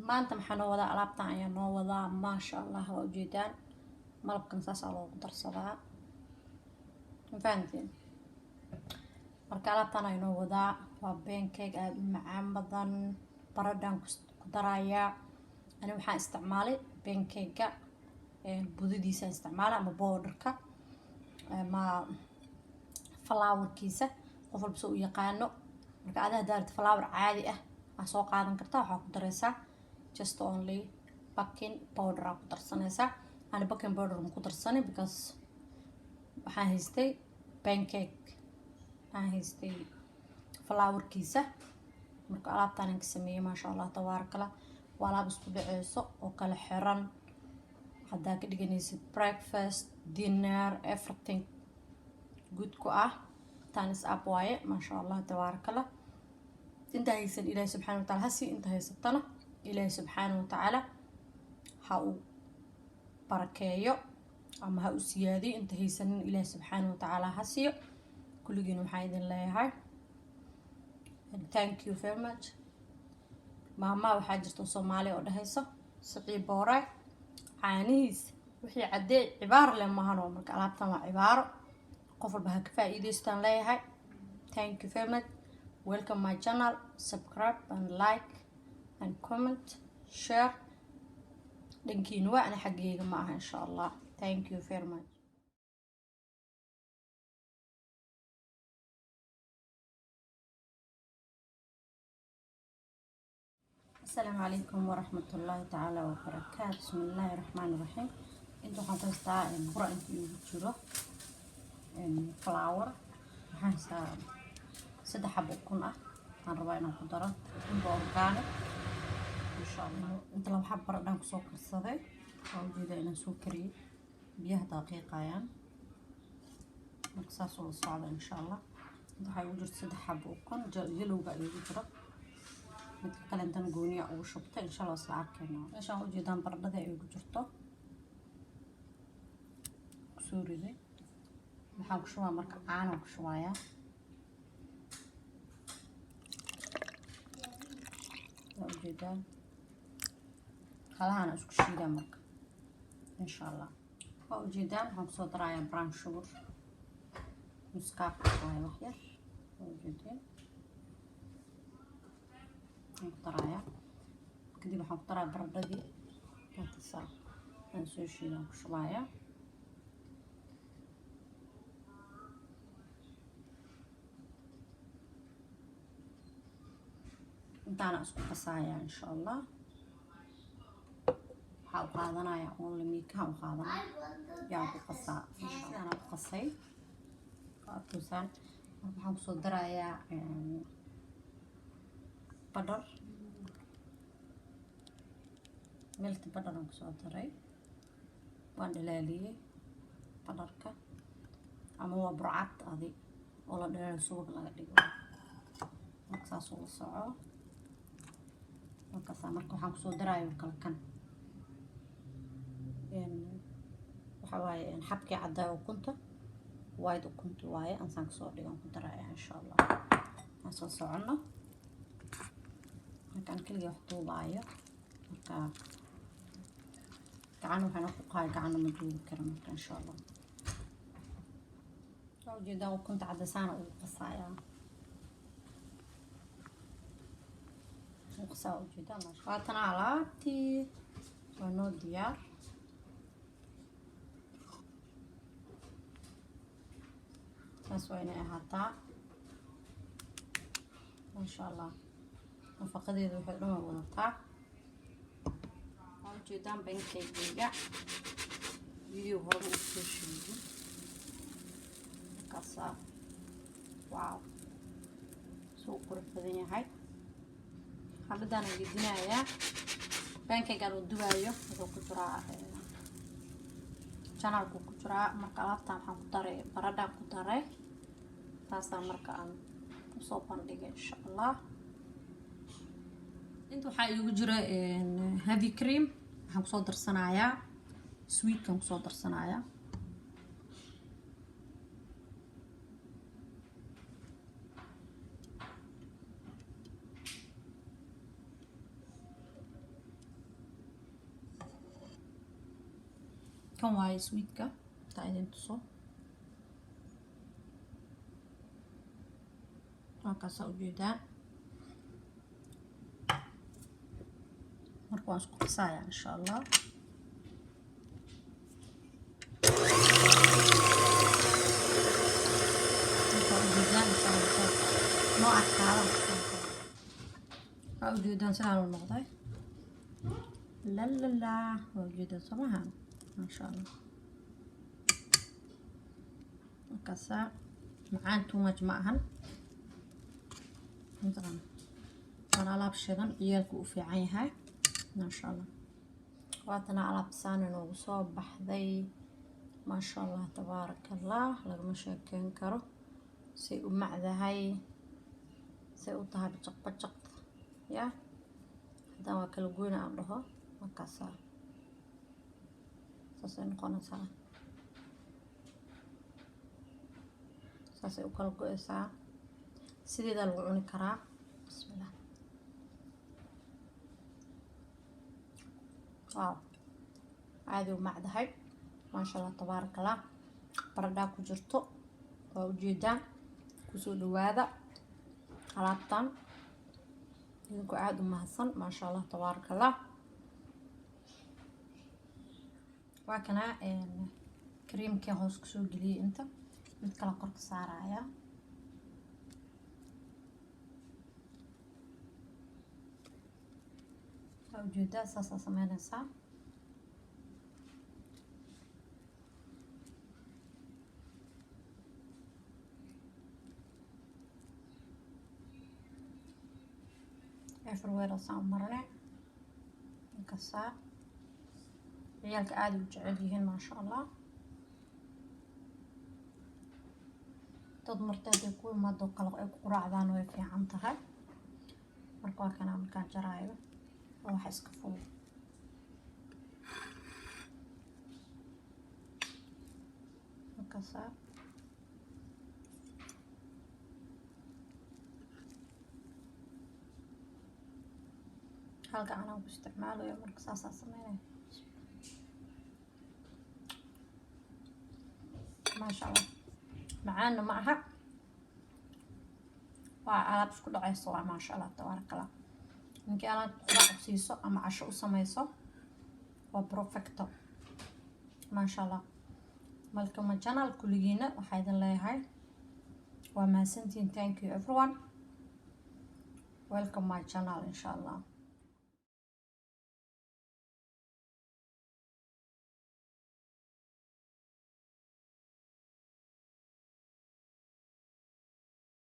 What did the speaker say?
maanta maxaa noo wadaa alaabtan ayaa noo wadaa maasha allah waa ujeedaan malabkan saas aa loogu darsadaa ma fahanteen marka alaabtan ayaa noo wadaa waa pancake aad u macaan badan baradhaan ku darayaa ani waxaan isticmaalay pancake-ga budadiisa isticmaala ama powderka ama flour-kiisa qof walba soo u yaqaano marka aad haddaad flour caadi ah soo qaadan kartaa waxaa ku daraysaa just only baking powder ku darsanaysaa ani baking powder ma ku darsanay because waxaan haystay pancake waxaan haystay flour-kiisa marka alaabtaan aan ka sameeyay maasha allah tabaarakallah waa alaab isku dhaceyso oo kala xiran haddaa ka dhiganaysid breakfast dinner everything good ku ah tanis up waaye maasha allah tabaarakallah inta haysan ilaahay subxaanahu wa tacaala hasi inta haysatana ilaahay subxaanahu wa tacaala ha uu barakeeyo ama ha u siyaadiyo inta haysanin ilaahay subxaanahu wa tacaala ha siiyo kulligiina waxaan idin leeyahay thank you very much maama waxaa jirta Soomaali oo dhahayso sicii boore caanihiis wixii cadee cibaar leh mahano marka alaabtan waa cibaaro qof walba ha ka faa'iideystaan leeyahay thank you very much welcome my channel subscribe and like and comment share dhankiina waa ana xaggeyga ma aha insha allah thank you very much السلام عليكم ورحمة الله تعالى وبركاته بسم الله الرحمن الرحيم انتو حنطيستا برا انتو يوجورو فلاور حنستا سده حبو كون هان ربا inaan ku daro inta organic insha Allah inta laba xab baradhaan ku soo karsaday oo jeeda inaan soo kariyay biyaha daqiiqayaan marka saas oo socda insha Allah inta waxay u jirto sade xab oo kun yelowga ay ugu jiro mid kale intan gooniya ugu shubta insha Allah isla arkayna meeshaan u jeedaan baradhada ay ugu jirto soo riday waxaan ku shubaa marka caano ku shubayaa ujeedaan khalaana isku shiidaa marka insha Allah waa ujeedaan waxaan kusoo darayaa brown sugar muskaaf waaye wax yar ujeedaan ku darayaa kadib waxaan ku darayaa baradhadii intaasa aan soo shiidan ku shubayaa intaana isku qasayaa insha Allah waxaa u qaadanayaa only miikaha u qaadanaya yaa ku qasaa sidaan ku qasay qaabtusaan waxaan kusoo darayaa badar milk badar aan kusoo daray waan dhalaaliyay badarka ama waa burcad adi oo la dheerayo subag laga dhigo marka saas oo la soco marka waxaan kusoo darayaa kala kan waxa waaye xabkii caddaa ukunta white ukunta waaye aan kasoo dhigan ku darayaa insha Allah aan soo socono markaan kaliya wax duubaayo marka gacan waxaan ku qaay gacan ma duubi karo marka insha Allah soo jeedaan ukunta cadasana ugu qasayaa uqsaa ujeedaan waatan alaabtii waa noo diyaar saas waa inay ahaataa insha Allah nafaqadeedu waxay dhan wadataa waxaan ujeedaan pancake-gayga video hore u soo sheegay markaasa wow soo qurux badan yahay xabadaan aan gedinayaa pancake-gaan uu dubaayo wuxuu ku jiraa channelku ku jiraa marka alaabtaan waxaan ku daray baradhaan ku daray taasaan marka aan usoo bandhigay insha Allah inta waxaa igu jira heavy cream waxaan kusoo darsanayaa sweetkan kusoo darsanayaa kan waaye sweetka taa idin tuso halkaasaa ujeedaa marka waan isku qasaaya insha allah noo adkaada waa ujeedaan sidaan u noqday lalala waa ujeedaan samahan maasha allah markaasaa macaan too much ma ahan مثلا أنا ألعب شغل عيالك وفي عينها ما شاء الله واتنا ألعب سانن وصوب بحذي ما شاء الله تبارك الله لما شاكين كرو سيء مع ذهي سيء طهر بجق يا هذا ما كل جونا عنده مكسر ساسين قناصة ساسين كل جوسا sideeda lagu cuni karaa bismillah waaw aad u macdahay maasha allah tabaarakallah baradha ku jirto waa ujeedaan kusoo dhawaada alaabtan idinku aad u mahadsan maasha allah tabaarakallah waa kana creamkii hoos kusoo geliyay inta mid kala kor ka saaraya ujeedaa saasaa sameynaysaa everywhere saan marne inkasaa ciyaalka aad u jecel yihiin maasha allah dad marteed ay ku imaado kale ay ku quraacdaan way fiican tahay marka waa kana markaan jaraayo waxa iska fudud markaasaa halka anaan ku isticmaalayo marka saasaa sameynaya maasha allah macaanna ma aha waa alaab isku dhacayso waa maasha allah tabaarakallah ninkii alaab quraac siiso ama casho u samayso waa perfecto maasha allah malkama channel kulligiina waxaa idin leeyahay waa mahadsantihiin thank you everyone welcome my channel insha allah